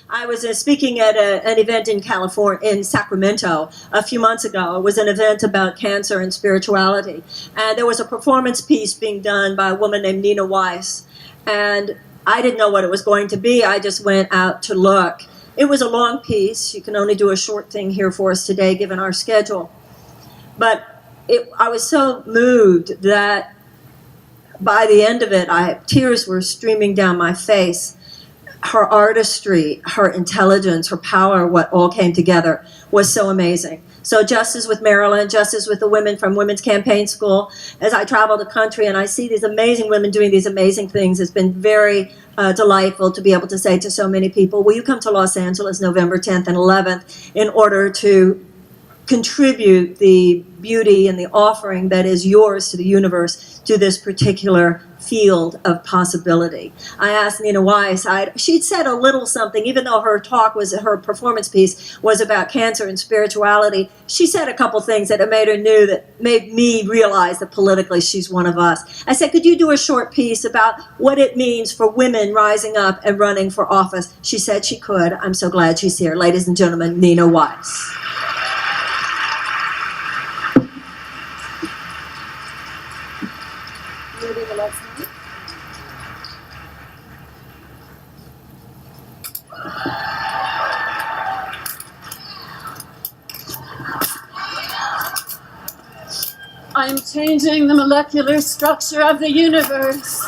I was speaking at an event in California, in Sacramento, a few months ago. It was an event about cancer and spirituality. And there was a performance piece being done by a woman named Nina Weiss. And I didn't know what it was going to be. I just went out to look. It was a long piece. You can only do a short thing here for us today, given our schedule. But I was so moved that by the end of it, tears were streaming down my face. Her artistry, her intelligence, her power, what all came together was so amazing. So just as with Marilyn, just as with the women from Women's Campaign School, as I travel the country and I see these amazing women doing these amazing things, it's been very delightful to be able to say to so many people, will you come to Los Angeles November 10th and 11th in order to contribute the beauty and the offering that is yours to the universe, to this particular field of possibility. I asked Nina Weiss, she'd said a little something, even though her performance piece was about cancer and spirituality. She said a couple things that made me realize that politically she's one of us. I said, could you do a short piece about what it means for women rising up and running for office? She said she could. I'm so glad she's here. Ladies and gentlemen, Nina Weiss. I'm changing the molecular structure of the universe.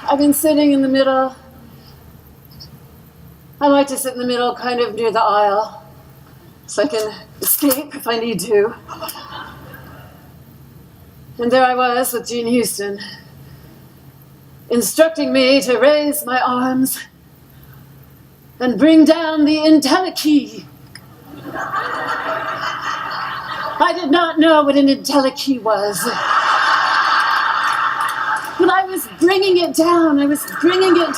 I've been sitting in the middle. I like to sit in the middle, kind of near the aisle, so I can escape if I need to. And there I was with Jean Houston, instructing me to raise my arms and bring down the IntelliKey. I did not know what an IntelliKey was. But I was bringing it down. I was bringing it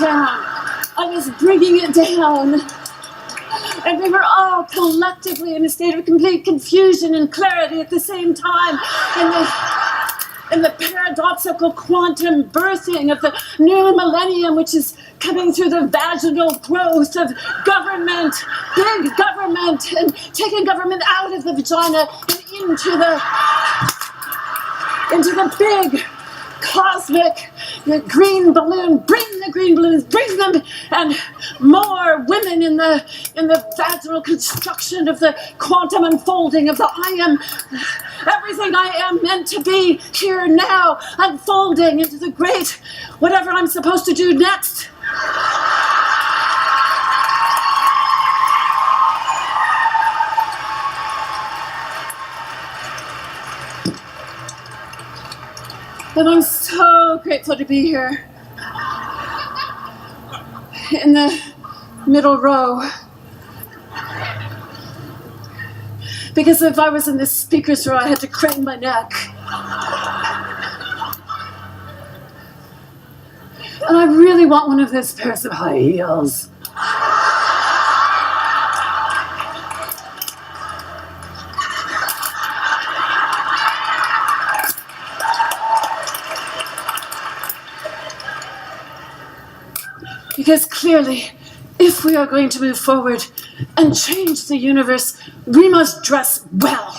down. And we were all collectively in a state of complete confusion and clarity at the same time. In the paradoxical quantum birthing of the new millennium, which is coming through the vaginal growth of government, big government, and taking government out of the vagina and into the big cosmic green balloon. Bring the green balloons, bring them, and more women in the vaginal construction of the quantum unfolding of the I am, everything I am meant to be here now, unfolding into the great whatever I'm supposed to do next. And I'm so grateful to be here in the middle row. Because if I was in this speaker's row, I had to crane my neck. And I really want one of those pairs of high heels. Because clearly, if we are going to move forward and change the universe, we must dress well.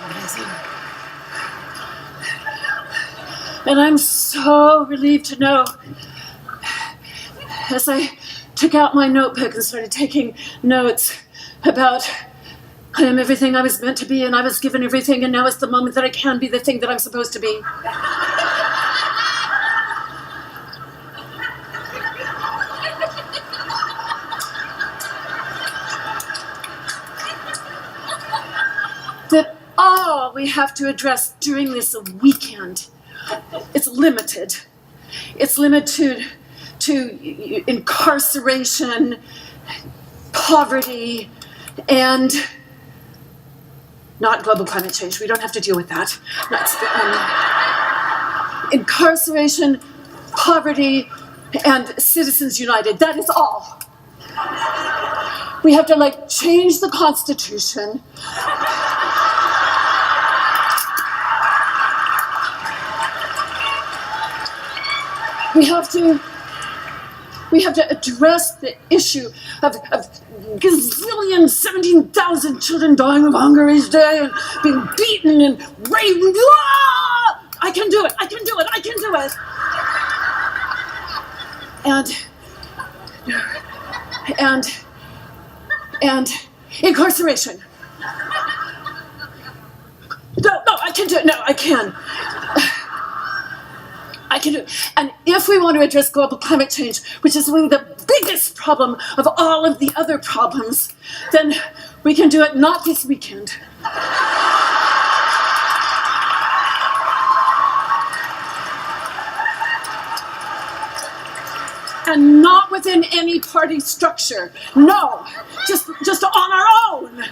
Amazing. And I'm so relieved to know, as I took out my notebook and started taking notes about I am everything I was meant to be, and I was given everything, and now is the moment that I can be the thing that I'm supposed to be. That all we have to address during this weekend, it's limited. It's limited to incarceration, poverty, and not global climate change. We don't have to deal with that. Incarceration, poverty, and Citizens United. That is all. We have to change the Constitution. We have to address the issue of 17,000 children dying of hunger each day and being beaten and raped. Ah! I can do it. I can do it. I can do it. And incarceration. No, I can do it. No, I can. I can do it. And if we want to address global climate change, which is really the biggest problem of all of the other problems, then we can do it not this weekend. And not within any party structure. No, just on our own.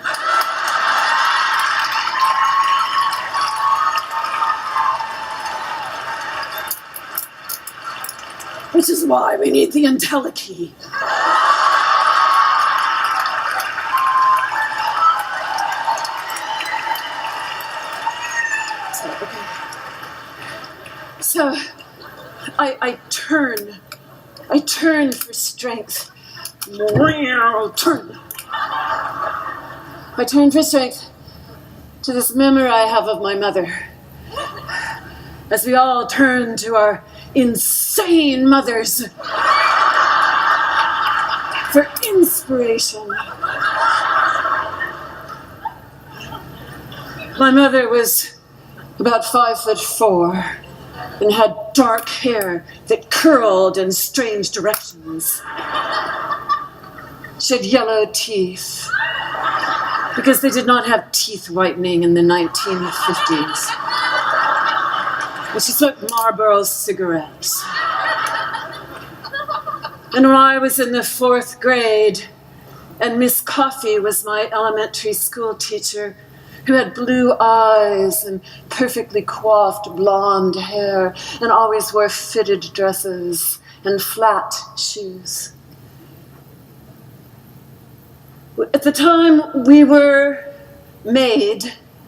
Which is why we need the IntelliKey. So I turn for strength. I turn for strength to this memory I have of my mother. As we all turn to our insane mothers for inspiration. My mother was about 5'4" and had dark hair that curled in strange directions. She had yellow teeth because they did not have teeth whitening in the 1950s. And she smoked Marlboro cigarettes. And when I was in the 4th grade, and Miss Coffey was my elementary school teacher, who had blue eyes and perfectly coiffed blonde hair, and always wore fitted dresses and flat shoes. At the time, we were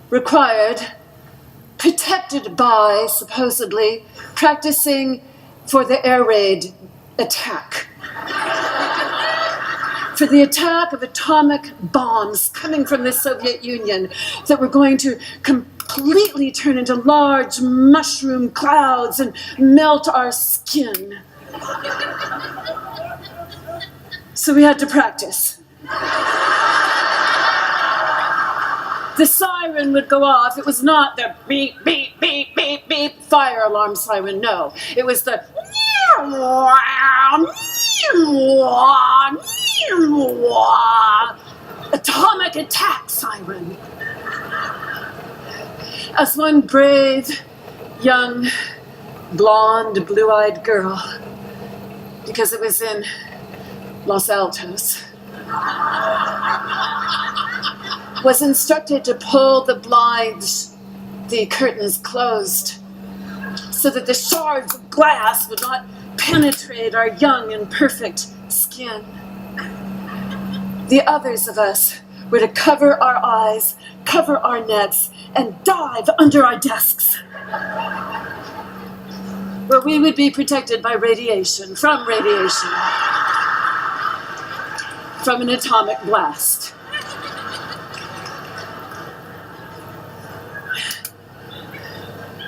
required, protected by, supposedly, practicing for the air raid attack. For the attack of atomic bombs coming from the Soviet Union that were going to completely turn into large mushroom clouds and melt our skin. So we had to practice. The siren would go off. It was not the beep, beep, beep, beep, beep fire alarm siren, no. It was the atomic attack siren. As one brave, young, blonde, blue-eyed girl, because it was in Los Altos, was instructed to pull the blinds, the curtains closed, so that the shards of glass would not penetrate our young and perfect skin. The others of us were to cover our eyes, cover our necks, and dive under our desks, where we would be protected by radiation, from an atomic blast.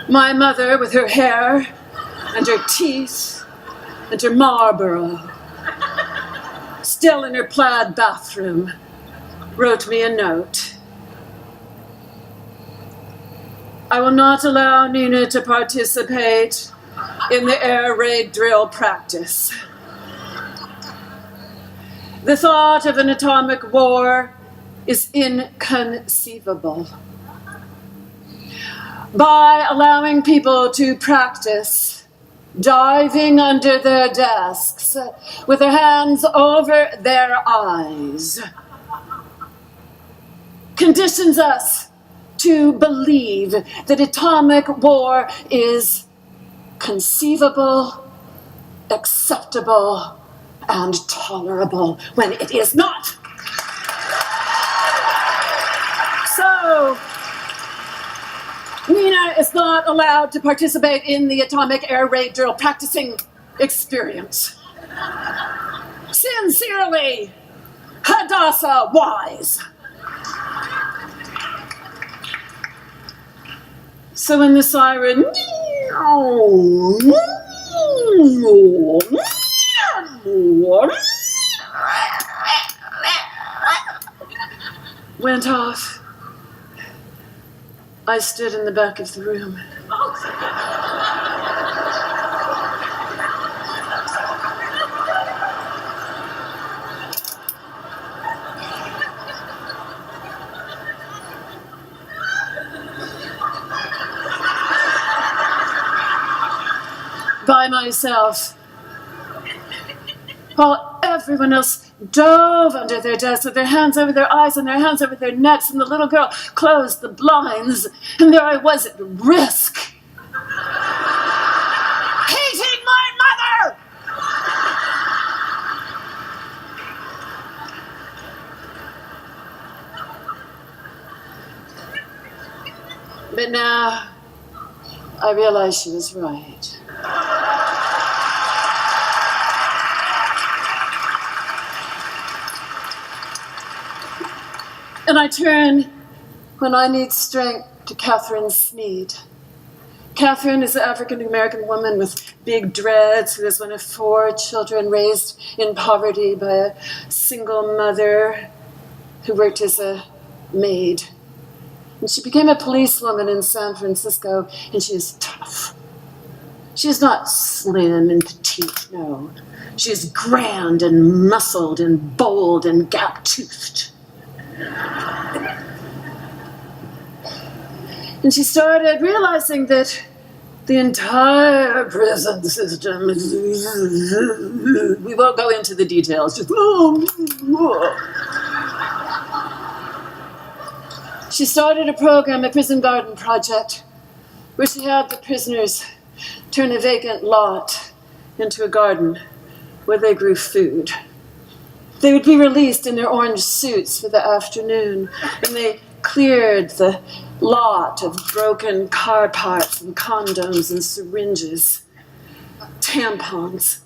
My mother, with her hair and her teeth and her Marlboro, still in her plaid bathroom, wrote me a note. I will not allow Nina to participate in the air raid drill practice. The thought of an atomic war is inconceivable. By allowing people to practice diving under their desks with their hands over their eyes, conditions us to believe that atomic war is conceivable acceptable and tolerable when it is not. So, Nina is not allowed to participate in the atomic air raid drill practicing experience. Sincerely, Hadassah Wise. So when the siren went off, I stood in the back of the room. By myself, while everyone else dove under their desks with their hands over their eyes and their hands over their necks, and the little girl closed the blinds, and there I was at risk, hating my mother. But now I realize she was right. And I turn, when I need strength, to Catherine Sneed. Catherine is an African-American woman with big dreads who is one of 4 children raised in poverty by a single mother who worked as a maid. And she became a policewoman in San Francisco, and she is tough. She is not slim and petite, no. She is grand and muscled and bold and gap-toothed. And she started realizing that the entire prison system is... We won't go into the details, just... She started a program, a prison garden project, where she had the prisoners turn a vacant lot into a garden where they grew food. They would be released in their orange suits for the afternoon, and they cleared the lot of broken car parts and condoms and syringes, tampons.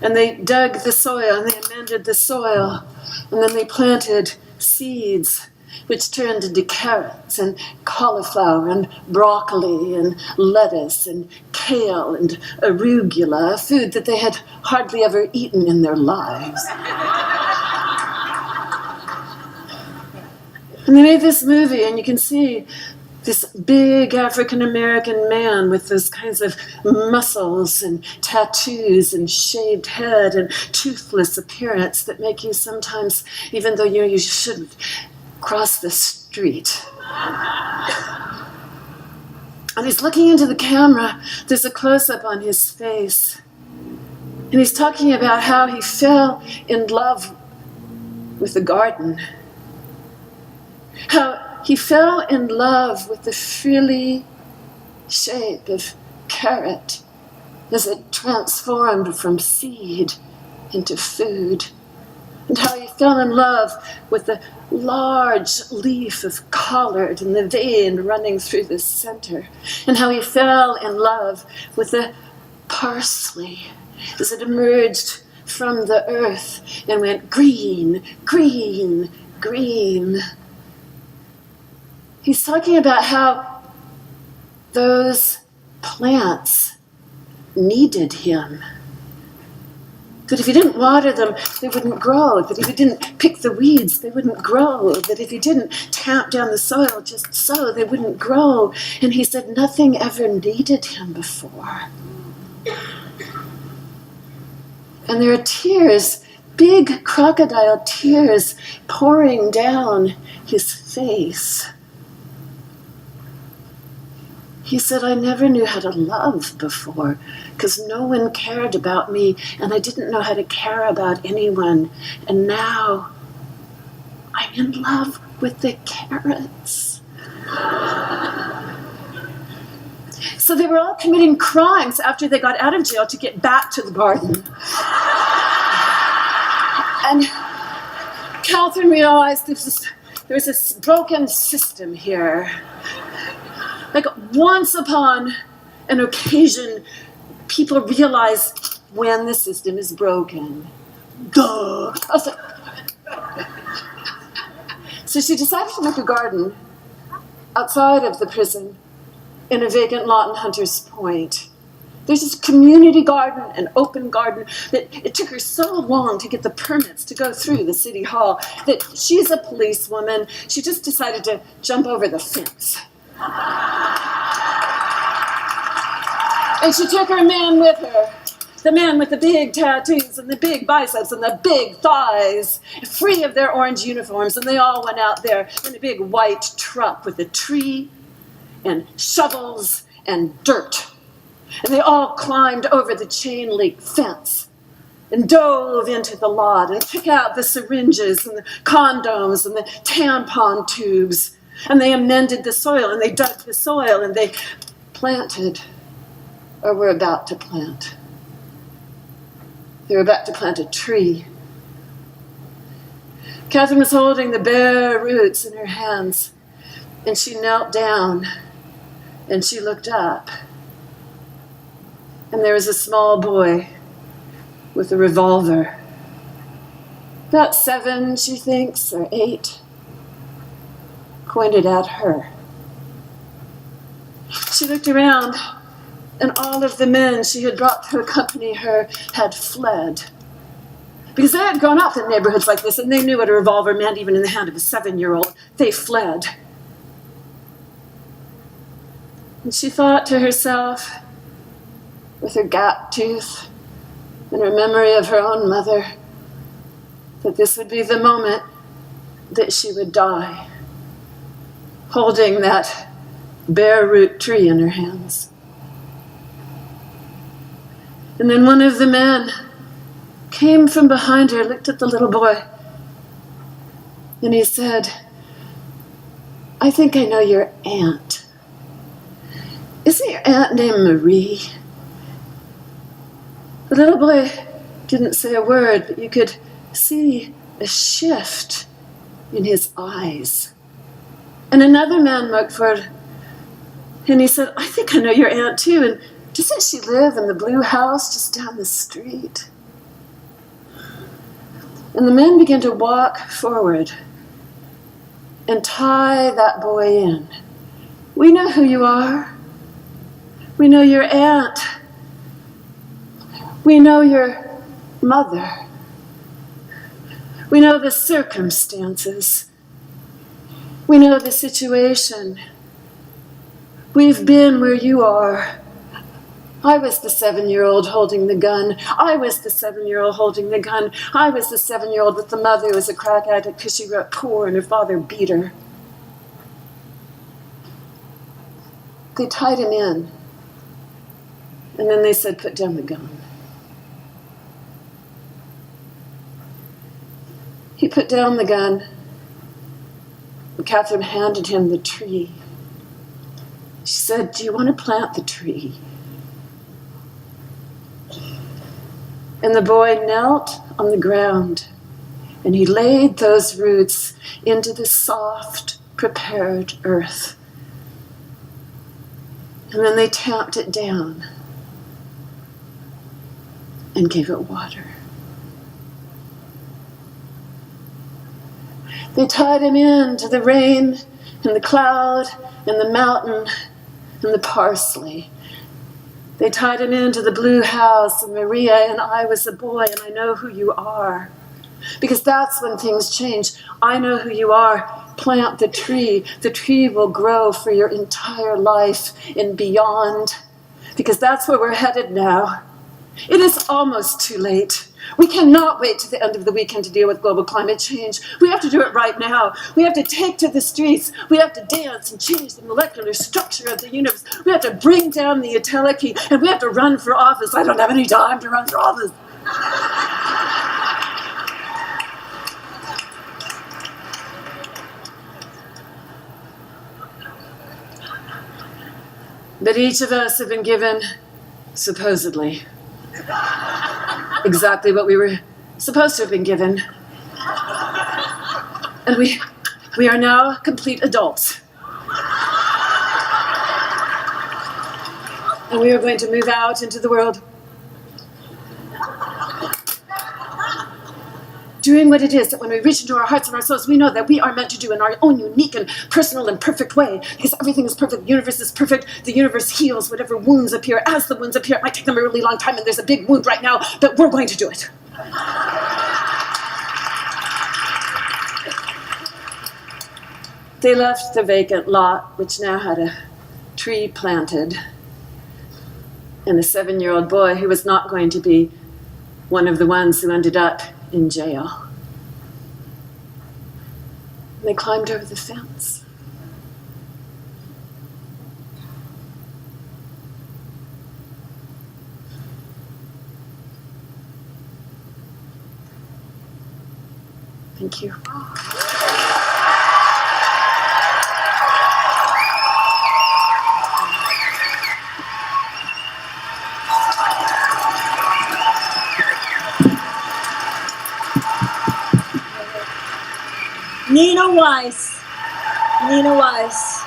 And they dug the soil, and they amended the soil, and then they planted seeds which turned into carrots and cauliflower and broccoli and lettuce and kale and arugula, food that they had hardly ever eaten in their lives. And they made this movie, and you can see this big African-American man with those kinds of muscles and tattoos and shaved head and toothless appearance that make you sometimes, even though you shouldn't, cross the street. And he's looking into the camera. There's a close-up on his face. And he's talking about how he fell in love with the garden. How he fell in love with the frilly shape of carrot as it transformed from seed into food. And how he fell in love with the large leaf of collard and the vein running through the center. And how he fell in love with the parsley as it emerged from the earth and went green, green, green. He's talking about how those plants needed him. That if he didn't water them, they wouldn't grow. That if he didn't pick the weeds, they wouldn't grow. That if he didn't tamp down the soil just so, they wouldn't grow. And he said nothing ever needed him before. And there are tears, big crocodile tears, pouring down his face. He said, I never knew how to love before because no one cared about me and I didn't know how to care about anyone. And now I'm in love with the carrots. So they were all committing crimes after they got out of jail to get back to the garden. And Catherine realized there's this broken system here. Like once upon an occasion, people realize when the system is broken. Duh! So she decided to make a garden outside of the prison in a vacant lot in Hunter's Point. There's this community garden, an open garden, that it took her so long to get the permits to go through the city hall that she's a policewoman. She just decided to jump over the fence. And she took her man with her. The man with the big tattoos and the big biceps and the big thighs, free of their orange uniforms, and they all went out there in a big white truck with a tree and shovels and dirt. And they all climbed over the chain link fence and dove into the lot and took out the syringes and the condoms and the tampon tubes. And they amended the soil and they dug the soil and they planted, or were about to plant. They were about to plant a tree. Catherine was holding the bare roots in her hands, and she knelt down, and she looked up. And there was a small boy with a revolver. About 7, she thinks, or 8, pointed at her. She looked around, and all of the men she had brought to accompany her had fled. Because they had grown up in neighborhoods like this, and they knew what a revolver meant, even in the hand of a 7-year-old. They fled. And she thought to herself, with her gap tooth and her memory of her own mother, that this would be the moment that she would die, holding that bare root tree in her hands. And then one of the men came from behind her, looked at the little boy, and he said, "I think I know your aunt. Isn't your aunt named Marie?" The little boy didn't say a word, but you could see a shift in his eyes. And another man walked forward, and he said, "I think I know your aunt too, and doesn't she live in the blue house just down the street?" And the men began to walk forward and tie that boy in. "We know who you are. We know your aunt. We know your mother. We know the circumstances. We know the situation. We've been where you are. I was the 7-year-old holding the gun. I was the 7-year-old holding the gun. I was the 7-year-old with the mother who was a crack addict because she grew up poor and her father beat her." They tied him in. And then they said, "Put down the gun." He put down the gun. And Catherine handed him the tree. She said, "Do you want to plant the tree?" And the boy knelt on the ground, and he laid those roots into the soft, prepared earth. And then they tamped it down and gave it water. They tied him in to the rain and the cloud and the mountain and the parsley. They tied him into the blue house, and Maria and I was a boy, and I know who you are. Because that's when things change. I know who you are. Plant the tree. The tree will grow for your entire life and beyond. Because that's where we're headed now. It is almost too late. We cannot wait to the end of the weekend to deal with global climate change. We have to do it right now. We have to take to the streets. We have to dance and change the molecular structure of the universe. We have to bring down the utility, and we have to run for office. I don't have any time to run for office. But each of us have been given, supposedly, exactly what we were supposed to have been given. And we are now complete adults. And we are going to move out into the world doing what it is that when we reach into our hearts and our souls, we know that we are meant to do in our own unique and personal and perfect way. Because everything is perfect, the universe is perfect, the universe heals whatever wounds appear. As the wounds appear, it might take them a really long time, and there's a big wound right now, but we're going to do it. They left the vacant lot, which now had a tree planted, and a 7-year-old boy who was not going to be one of the ones who ended up in jail. They climbed over the fence. Thank you. Nina Weiss. Nina Weiss.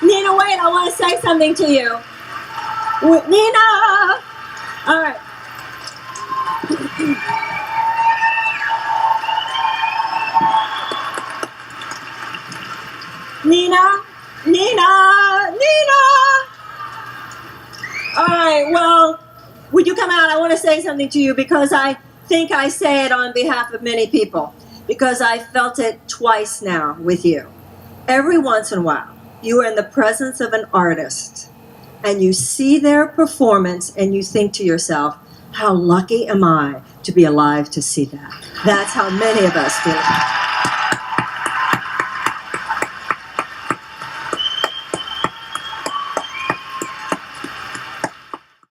Nina, wait, I want to say something to you. Nina! All right. Nina! Nina! Nina! All right, well, would you come out? I want to say something to you because I think I say it on behalf of many people. Because I felt it twice now with you. Every once in a while, you are in the presence of an artist and you see their performance and you think to yourself, how lucky am I to be alive to see that? That's how many of us feel.